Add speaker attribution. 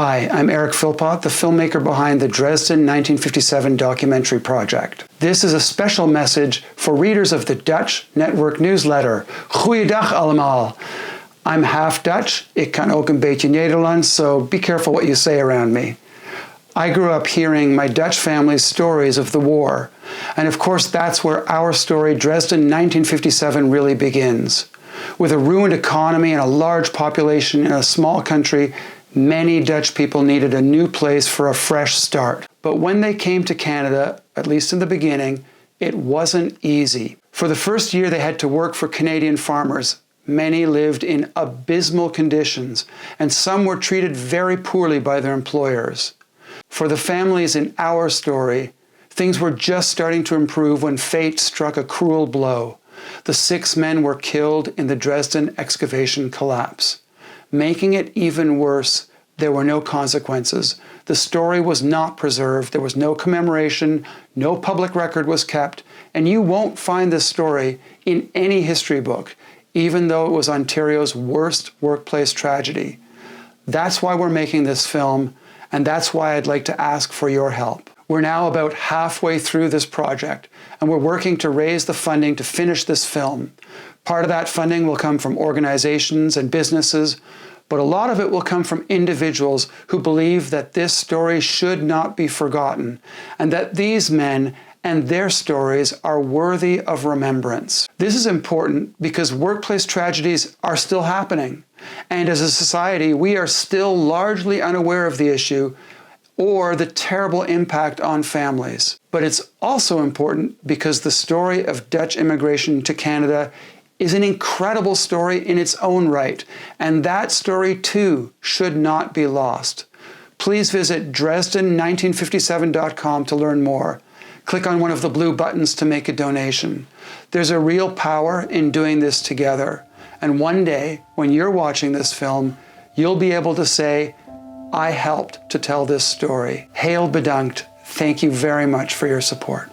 Speaker 1: Hi, I'm Eric Philpott, the filmmaker behind the Dresden 1957 documentary project. This is a special message for readers of the Dutch network newsletter. Goeiedag allemaal. I'm half Dutch, ik kan ook een beetje Nederlands, so be careful what you say around me. I grew up hearing my Dutch family's stories of the war, and of course that's where our story, Dresden 1957, really begins. With a ruined economy and a large population in a small country, many Dutch people needed a new place for a fresh start. But when they came to Canada, at least in the beginning, it wasn't easy. For the first year, they had to work for Canadian farmers. Many lived in abysmal conditions, and some were treated very poorly by their employers. For the families in our story, things were just starting to improve when fate struck a cruel blow. The 6 men were killed in the Dresden excavation collapse. Making it even worse, there were no consequences. The story was not preserved. There was no commemoration, no public record was kept, and you won't find this story in any history book, even though it was Ontario's worst workplace tragedy. That's why we're making this film, and that's why I'd like to ask for your help. We're now about halfway through this project, and we're working to raise the funding to finish this film. Part of that funding will come from organizations and businesses, but a lot of it will come from individuals who believe that this story should not be forgotten, and that these men and their stories are worthy of remembrance. This is important because workplace tragedies are still happening, and as a society, we are still largely unaware of the issue or the terrible impact on families. But it's also important because the story of Dutch immigration to Canada is an incredible story in its own right, and that story too should not be lost. Please visit Dresden1957.com to learn more. Click on one of the blue buttons to make a donation. There's a real power in doing this together, and one day, when you're watching this film, you'll be able to say, I helped to tell this story. Heel bedankt. Thank you very much for your support.